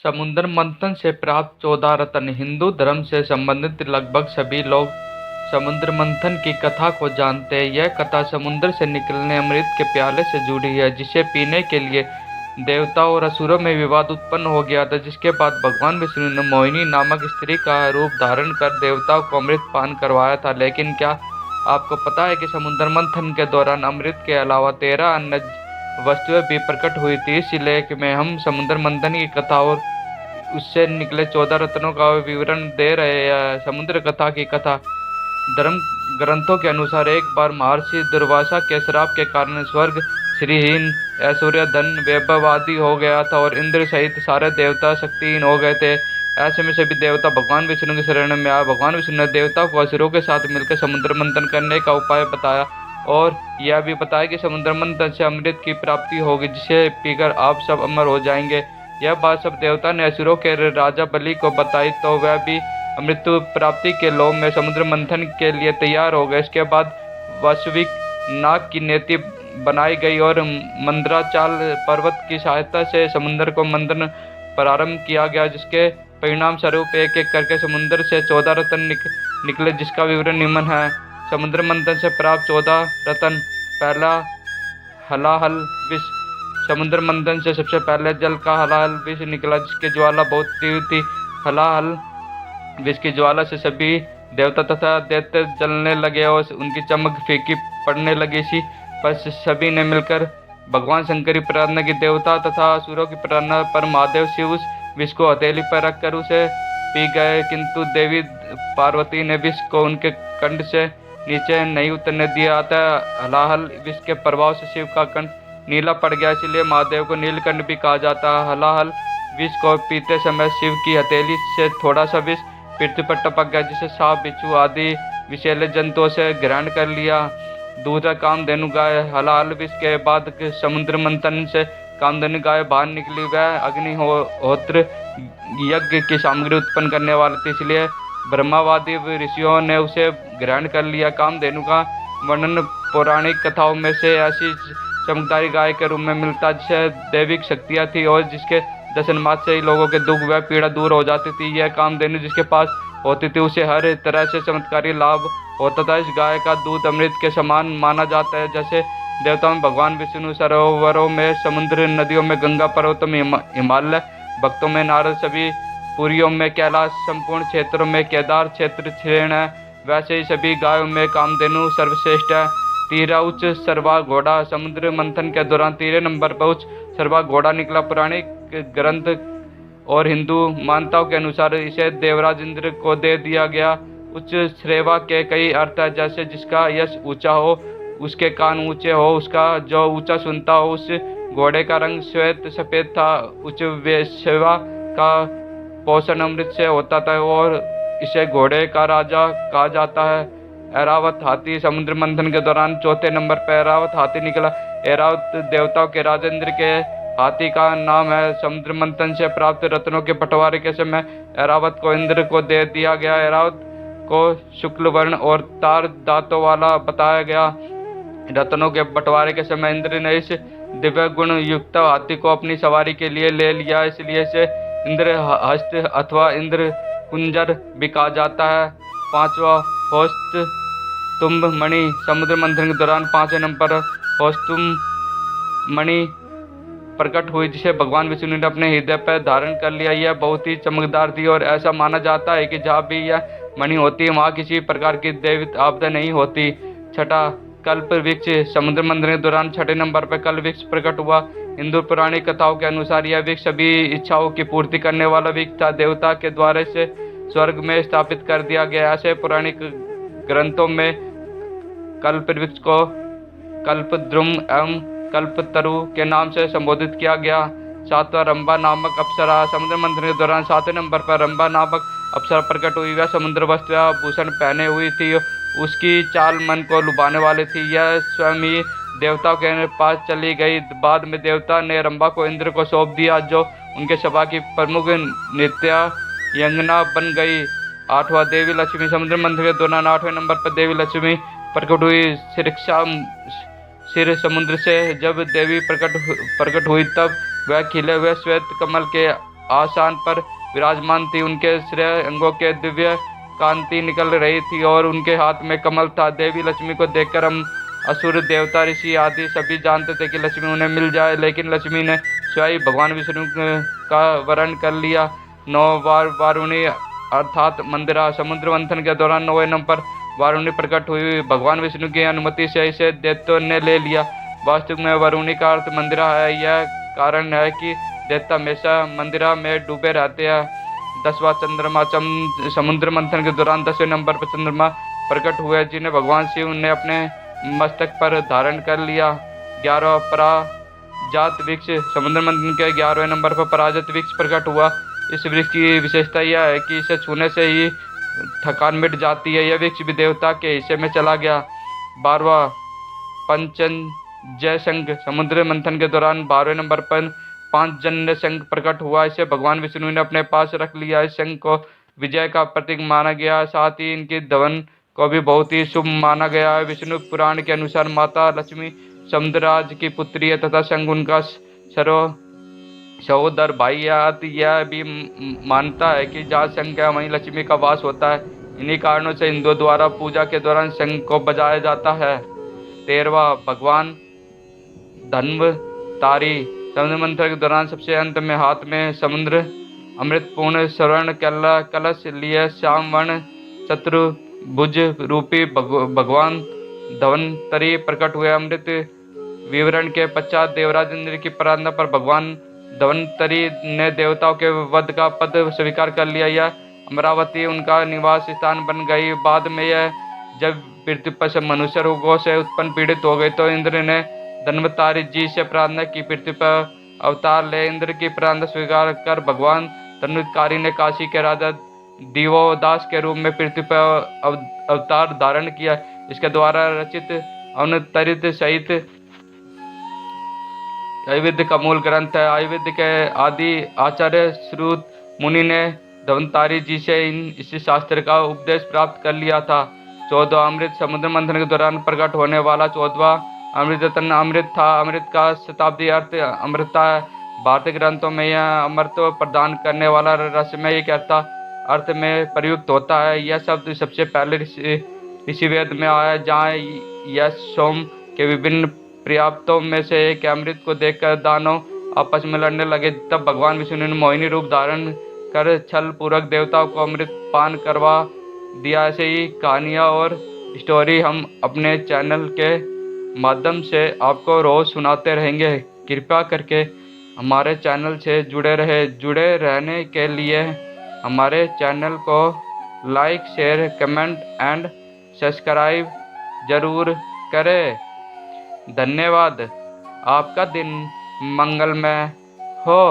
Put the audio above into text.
समुद्र मंथन से प्राप्त 14 रत्न। हिंदू धर्म से संबंधित लगभग सभी लोग समुद्र मंथन की कथा को जानते हैं। यह कथा समुद्र से निकलने अमृत के प्याले से जुड़ी है, जिसे पीने के लिए देवताओं और असुरों में विवाद उत्पन्न हो गया था, जिसके बाद भगवान विष्णु ने मोहिनी नामक स्त्री का रूप धारण कर देवताओं को अमृत पान करवाया था। लेकिन क्या आपको पता है कि समुद्र मंथन के दौरान अमृत के अलावा 13 अन्य वस्तुएं भी प्रकट हुई थी। इस लेख में हम समुद्र मंथन की कथा और उससे निकले 14 रत्नों का विवरण दे रहे हैं। समुद्र कथा की कथा धर्म ग्रंथों के अनुसार एक बार महर्षि दुर्वासा के श्राप के कारण स्वर्ग श्रीहीन, ऐश्वर्य, धन, वैभव आदि हो गया था और इंद्र सहित सारे देवता शक्तिहीन हो गए थे। ऐसे में सभी देवता भगवान विष्णु की शरण में आए। भगवान विष्णु ने देवताओं को असुरों के साथ मिलकर समुद्र मंथन करने का उपाय बताया और यह भी बताया कि समुद्र मंथन से अमृत की प्राप्ति होगी, जिसे पीकर आप सब अमर हो जाएंगे। यह बात सब देवता ने असुरों के राजा बलि को बताई, तो वह भी मृत्यु प्राप्ति के लोभ में समुद्र मंथन के लिए तैयार हो गए। इसके बाद वास्तविक नाग की नीति बनाई गई और मंदराचल पर्वत की सहायता से समुद्र को मंथन प्रारंभ किया गया, जिसके परिणाम स्वरूप एक एक करके समुद्र से 14 रत्न निकले, जिसका विवरण निम्न है। समुद्र मंथन से प्राप्त 14 रत्न। पहला, हलाहल विष। समुद्र मंथन से सबसे पहले जल का हलाहल विष निकला, जिसकी ज्वाला बहुत तीव्र थी। हलाहल विष की ज्वाला से सभी देवता तथा दैत्य जलने लगे और उनकी चमक फीकी पड़ने लगी। इसी पर सभी ने मिलकर भगवान शंकर की प्रार्थना की। देवता तथा असुरों की प्रार्थना पर महादेव शिव उस विष को हथेली पर रखकर उसे पी गए, किंतु देवी पार्वती ने विष को उनके कंठ से नीचे नहीं उतरने दिया। अतः हलाहल विष के प्रभाव से शिव का कंठ नीला पड़ गया, इसलिए महादेव को नीलकंठ भी कहा जाता है। हलाहल विष को पीते समय शिव की हथेली से थोड़ा सा विष पृथ्वी पर टपक गया, जिसे सांप, बिच्छू आदि विषैले जंतुओं से ग्रहण कर लिया। दूसरा, कामधेनु गाय। हलाहल विष के बाद समुद्र मंथन से कामधेनु गाय बाहर निकली। वह अग्निहोत्र यज्ञ की सामग्री उत्पन्न करने वाली थी, इसलिए ब्रह्मावादी ऋषियों ने उसे ग्रहण कर लिया। कामधेनु का वर्णन पौराणिक कथाओं में से ऐसी चमकदारी गाय के रूप में मिलता, जिसे दैविक शक्तियाँ थी और जिसके दर्शन मात्र से ही लोगों के दुख व पीड़ा दूर हो जाती थी। यह कामधेनु जिसके पास होती थी, उसे हर तरह से चमत्कारी लाभ होता था। इस गाय का दूध अमृत के समान माना जाता है। जैसे देवताओं में भगवान विष्णु, सरोवरों में समुद्र, नदियों में गंगा, पर्वतों में हिमालय, भक्तों में नारद, सभी पुरियों में कैलाश, संपूर्ण क्षेत्रों में केदार क्षेत्र श्रेण है, वैसे ही सभी गायों में कामधेनु सर्वश्रेष्ठ है। तीसरा, उच्च सरवा घोड़ा। समुद्र मंथन के दौरान 13 नंबर पर उच्च सरवा घोड़ा निकला। पुराणिक ग्रंथ और हिंदू मान्यताओं के अनुसार इसे देवराज इंद्र को दे दिया गया। उच्च श्रेवा के कई अर्थ है, जैसे जिसका यश ऊंचा हो, उसके कान ऊंचे हो, उसका जो ऊंचा सुनता हो। उस घोड़े का रंग श्वेत सफेद था। उच्च वेश्वा का पोषण अमृत से होता था और इसे घोड़े का राजा कहा जाता है। ऐरावत हाथी। समुद्र मंथन के दौरान चौथे नंबर पर ऐरावत हाथी निकला। ऐरावत देवताओं के राजा इंद्र के हाथी का नाम है। समुद्र मंथन से प्राप्त रत्नों के बंटवारे के समय ऐरावत को इंद्र को दे दिया गया। ऐरावत को शुक्ल वर्ण और तार दांतों वाला बताया गया। रत्नों के बंटवारे के समय इंद्र ने इस दिव्य गुण युक्त हाथी को अपनी सवारी के लिए ले लिया, इसलिए इसे इंद्र हस्त अथवा इंद्र कुंजर भी कहा जाता है। पांचवा, हौस्त तुम्ब मणि। समुद्र मंथन के दौरान 5वें नंबर पर हौस्तुम्ब मणि प्रकट हुई, जिसे भगवान विष्णु ने अपने हृदय पर धारण कर लिया। यह बहुत ही चमकदार थी और ऐसा माना जाता है कि जहाँ भी यह मणि होती है, वहाँ किसी प्रकार की दैविक आपदा नहीं होती। छठा, कल्प वृक्ष। समुद्र मंथन के दौरान 6ठे नंबर पर कल्प वृक्ष प्रकट हुआ। हिंदू पौराणिक कथाओं के अनुसार यह वृक्ष सभी इच्छाओं की पूर्ति करने वाला वृक्ष था। देवता के द्वारा इसे स्वर्ग में स्थापित कर दिया गया। ऐसे पौराणिक ग्रंथों में कल्प वृक्ष को कल्पद्रुम एवं कल्पतरु के नाम से संबोधित किया गया। सातवां, रंभा नामक अप्सरा। समुद्र मंथन के दौरान 7वें नंबर पर रंभा नामक अप्सरा प्रकट हुई। वह समुद्र वस्त्र आभूषण पहने हुई थी। उसकी चाल मन को लुभाने वाली थी। यह स्वयं ही देवताओं के पास चली गई। बाद में देवता ने रंभा को इंद्र को सौंप दिया, जो उनके सभा की प्रमुख नृत्या यंगना बन गई। 8वां, देवी लक्ष्मी। समुद्र मंथन के दौरान 8वें नंबर पर देवी लक्ष्मी प्रकट हुई। शिक्षा सिर समुद्र से जब देवी प्रकट हुई, तब वह खिले हुए श्वेत कमल के आसन पर विराजमान थी। उनके श्रेय अंगों के दिव्य कांति निकल रही थी और उनके हाथ में कमल था। देवी लक्ष्मी को देखकर हम असुर, देवता, ऋषि आदि सभी जानते थे कि लक्ष्मी उन्हें मिल जाए, लेकिन लक्ष्मी ने स्वयं भगवान विष्णु का वर्ण कर लिया। 9 बार वारुणी अर्थात मंदिरा समुद्र मंथन के दौरान 9वें नंबर वारुणी प्रकट हुई। भगवान विष्णु की अनुमति से इसे दैत्यों ने ले लिया। वास्तव में वरुणी का अर्थ मंदिरा है। यह कारण है कि दैत्य हमेशा मंदिरा में डूबे रहते हैं। 10वां चंद्रमा समुद्र मंथन के दौरान 10वें नंबर पर चंद्रमा प्रकट हुए, जिन्हें भगवान शिव ने अपने मस्तक पर धारण कर लिया। 11वां पराजात वृक्ष समुद्र मंथन के 11वें नंबर पर पराजात वृक्ष प्रकट हुआ। इस वृक्ष की विशेषता यह है कि इसे छूने से ही थकान मिट जाती है। यह वृक्ष भी देवता के हिस्से में चला गया। 12वां पंचजन्य शंख समुद्र मंथन के दौरान 12वें नंबर पर पांचजन्य शंख प्रकट हुआ। इसे भगवान विष्णु ने अपने पास रख लिया। इस शंख को विजय का प्रतीक माना गया। साथ ही इनकी धवन को भी बहुत ही शुभ माना गया है। विष्णु पुराण के अनुसार माता लक्ष्मी समुद्रराज की पुत्री है तथा शंख उनका सहोदर भाई है। यह भी मानता है कि जहाँ शंख है वहीं लक्ष्मी का वास होता है। इन्हीं कारणों से हिंदुओं द्वारा पूजा के दौरान शंख को बजाया जाता है। 13वां भगवान धन्वंतरी समुद्र मंथन के दौरान सबसे अंत में हाथ में समुद्र अमृतपूर्ण स्वर्ण कलश लिए श्याम वर्ण चतुर्भुज रूपी भगवान धन्वंतरी प्रकट हुए। अमृत विवरण के पश्चात देवराज इंद्र की प्रार्थना पर भगवान धन्वंतरी ने देवताओं के वध का पद स्वीकार कर लिया। यह अमरावती उनका निवास स्थान बन गई। बाद में यह जब पृथ्वी पर मनुष्य रोगों से उत्पन्न पीड़ित हो गए तो इंद्र ने धन्वंतरी जी से प्रार्थना की पृथ्वी पर अवतार ले। इंद्र की प्रार्थना स्वीकार कर भगवान धन्वंतरी ने काशी के राजा दिवोदास के रूप में पृथ्वी पर अवतार धारण किया। इसके द्वारा रचित अवतरित सहित आयुर्वेद का मूल ग्रंथ है। आयुर्वेद के आदि आचार्य श्रुत मुनि ने धन्वंतरी जी से इस शास्त्र का उपदेश प्राप्त कर लिया था। 14वां अमृत समुद्र मंथन के दौरान प्रकट होने वाला 14वां अमृत रत्न अमृत था। अमृत का शताब्दी अर्थ अमृता है। भारतीय ग्रंथों में यह अमृत प्रदान करने वाला रहस्यमय अर्थ में प्रयुक्त होता है। यह शब्द सबसे पहले ऋषिवेद में आया, जहाँ यह सोम के विभिन्न पर्याप्तों में से एक अमृत को देखकर दानव आपस में लड़ने लगे। तब भगवान विष्णु ने मोहिनी रूप धारण कर छल पूर्वक देवताओं को अमृत पान करवा दिया। ऐसे ही कहानियाँ और स्टोरी हम अपने चैनल के माध्यम से आपको रोज सुनाते रहेंगे। कृपया करके हमारे चैनल से जुड़े रहने के लिए हमारे चैनल को like, share, comment and subscribe जरूर करें। धन्यवाद। आपका दिन मंगलमय हो।